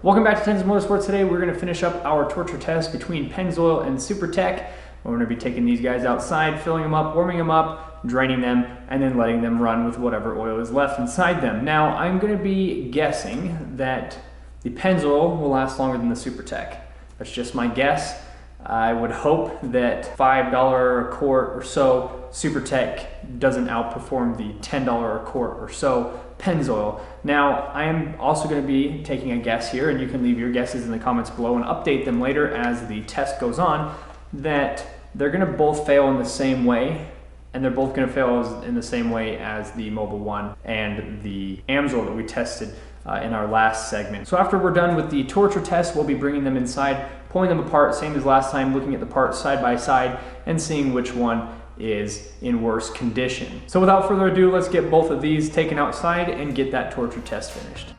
Welcome back to Tenza Motorsports. Today we're going to finish up our torture test between Pennzoil and supertech. We're going to be taking these guys outside, filling them up, warming them up, draining them, and then letting them run with whatever oil is left inside them. Now I'm going to be guessing that the Pennzoil will last longer than the supertech. That's just my guess. I would hope that $5 a quart or so supertech doesn't outperform the $10 a quart or so Pennzoil. Now, I am also going to be taking a guess here, and you can leave your guesses in the comments below and update them later as the test goes on, that they're going to both fail in the same way, and they're both going to fail in the same way as the Mobil 1 and the Amsoil that we tested in our last segment. So after we're done with the torture test, we'll be bringing them inside, pulling them apart, same as last time, looking at the parts side by side and seeing which one is in worse condition. So without further ado, let's get both of these taken outside and get that torture test finished.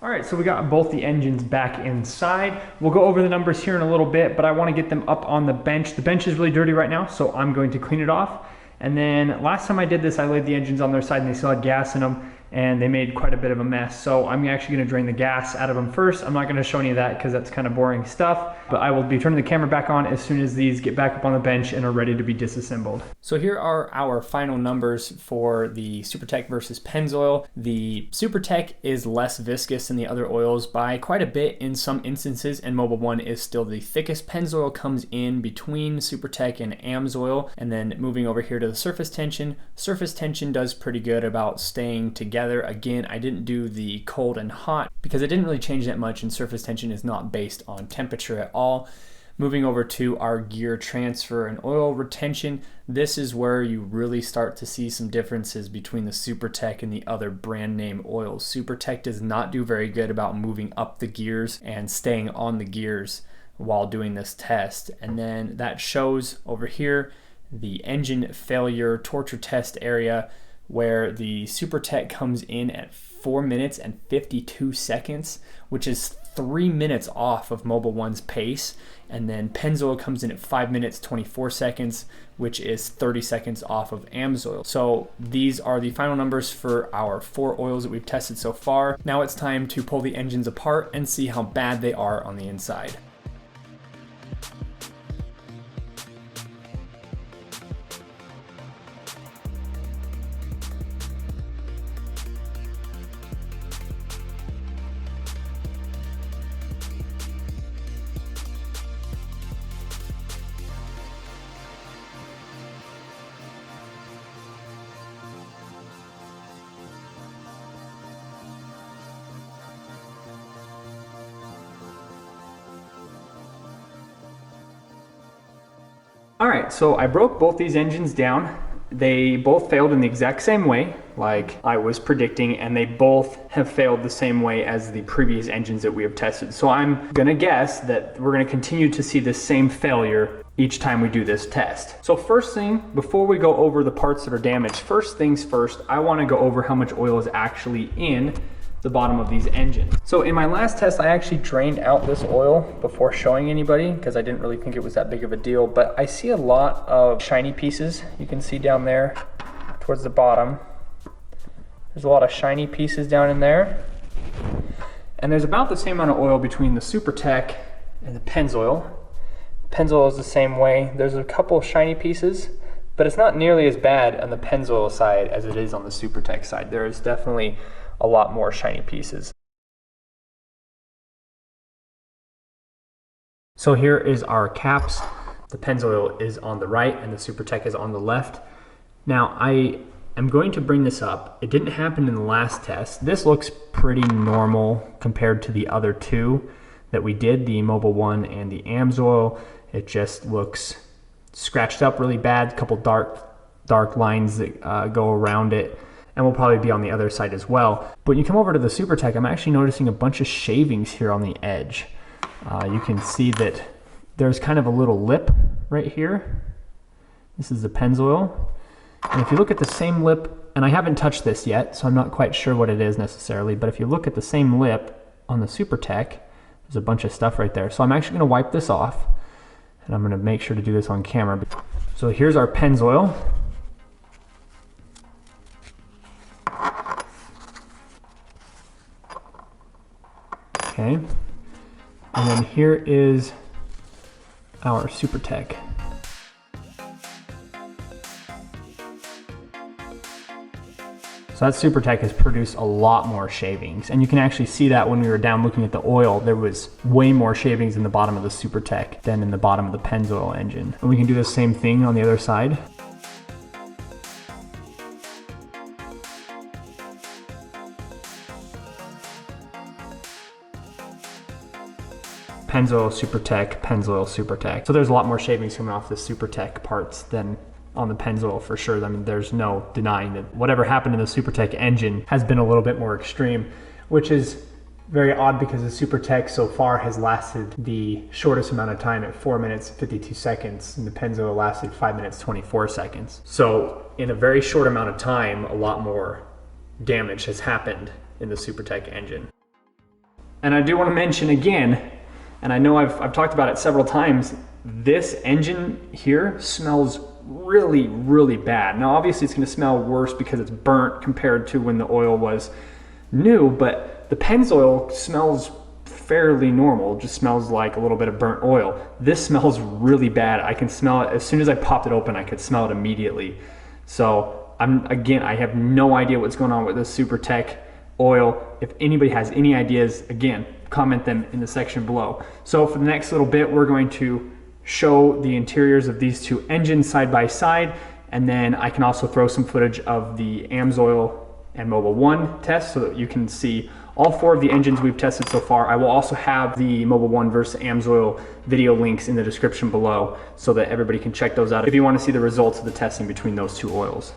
All right, so we got both the engines back inside. We'll go over the numbers here in a little bit, but I want to get them up on the bench. The bench is really dirty right now, so I'm going to clean it off. And then last time I did this, I laid the engines on their side and they still had gas in them, and they made quite a bit of a mess. So I'm actually gonna drain the gas out of them first. I'm not gonna show any of that because that's kind of boring stuff, but I will be turning the camera back on as soon as these get back up on the bench and are ready to be disassembled. So here are our final numbers for the supertech versus Pennzoil. The supertech is less viscous than the other oils by quite a bit in some instances, and Mobil 1 is still the thickest. Pennzoil comes in between supertech and Amsoil. And then moving over here to the surface tension does pretty good about staying together. Again, I didn't do the cold and hot because it didn't really change that much, and surface tension is not based on temperature at all. Moving over to our gear transfer and oil retention, this is where you really start to see some differences between the supertech and the other brand name oils. Supertech does not do very good about moving up the gears and staying on the gears while doing this test. And then that shows over here the engine failure torture test area, where the supertech comes in at 4 minutes and 52 seconds, which is 3 minutes off of Mobil 1's pace. And then Pennzoil comes in at 5 minutes 24 seconds, which is 30 seconds off of Amsoil. So these are the final numbers for our 4 oils that we've tested so far. Now it's time to pull the engines apart and see how bad they are on the inside. All right, so I broke both these engines down. They both failed in the exact same way, like I was predicting, and they both have failed the same way as the previous engines that we have tested. So I'm gonna guess that we're gonna continue to see the same failure each time we do this test. So first thing, before we go over the parts that are damaged, first things first, I want to go over how much oil is actually in the bottom of these engines. So in my last test, I actually drained out this oil before showing anybody because I didn't really think it was that big of a deal, but I see a lot of shiny pieces. You can see down there towards the bottom. There's a lot of shiny pieces down in there. And there's about the same amount of oil between the supertech and the Pennzoil. Pennzoil is the same way. There's a couple of shiny pieces, but it's not nearly as bad on the Pennzoil side as it is on the supertech side. There is definitely a lot more shiny pieces. So here is our caps. The Pennzoil is on the right and the supertech is on the left. Now I am going to bring this up. It didn't happen in the last test. This looks pretty normal compared to the other two that we did, the Mobil 1 and the Amsoil. It just looks scratched up really bad, a couple dark lines that go around it, and will probably be on the other side as well. But when you come over to the supertech, I'm actually noticing a bunch of shavings here on the edge. You can see that there's kind of a little lip right here. This is the Pennzoil. And if you look at the same lip, and I haven't touched this yet, so I'm not quite sure what it is necessarily, but if you look at the same lip on the supertech, there's a bunch of stuff right there. So I'm actually gonna wipe this off, and I'm gonna make sure to do this on camera. So here's our Pennzoil. Okay, and then here is our supertech. So that supertech has produced a lot more shavings, and you can actually see that when we were down looking at the oil, there was way more shavings in the bottom of the supertech than in the bottom of the Pennzoil engine. And we can do the same thing on the other side. Pennzoil, supertech, Pennzoil, supertech. So there's a lot more shavings coming off the supertech parts than on the Pennzoil for sure. I mean, there's no denying that whatever happened in the supertech engine has been a little bit more extreme, which is very odd because the supertech so far has lasted the shortest amount of time at 4 minutes 52 seconds, and the Pennzoil lasted 5 minutes 24 seconds. So in a very short amount of time, a lot more damage has happened in the supertech engine. And I do want to mention again, and I know I've talked about it several times, this engine here smells really, really bad. Now obviously it's going to smell worse because it's burnt compared to when the oil was new, but the Pennzoil smells fairly normal. It just smells like a little bit of burnt oil. This smells really bad. I can smell it as soon as I popped it open. I could smell it immediately. So I have no idea what's going on with this supertech oil. If anybody has any ideas, again, comment them in the section below. So for the next little bit, we're going to show the interiors of these two engines side by side, and then I can also throw some footage of the Amsoil and Mobil 1 test so that you can see all 4 of the engines we've tested so far. I will also have the Mobil 1 versus Amsoil video links in the description below so that everybody can check those out if you want to see the results of the testing between those two oils.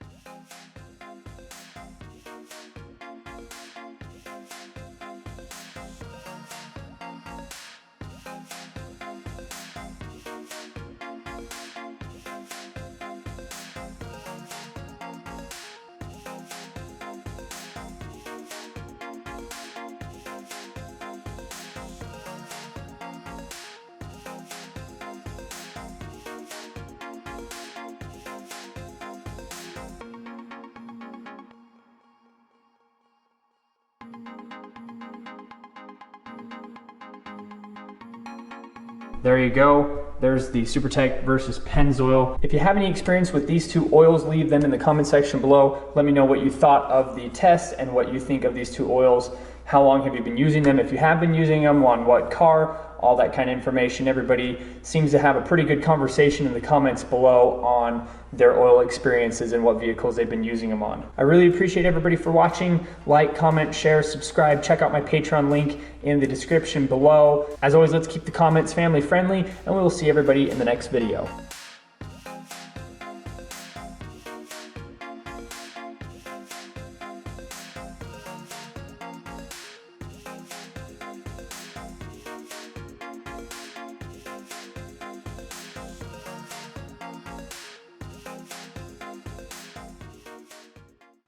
There you go. There's the supertech versus Pennzoil. If you have any experience with these two oils, leave them in the comment section below. Let me know what you thought of the test and what you think of these two oils. How long have you been using them? If you have been using them, on what car, all that kind of information. Everybody seems to have a pretty good conversation in the comments below on their oil experiences and what vehicles they've been using them on. I really appreciate everybody for watching. Like, comment, share, subscribe. Check out my Patreon link in the description below. As always, let's keep the comments family friendly, and we will see everybody in the next video.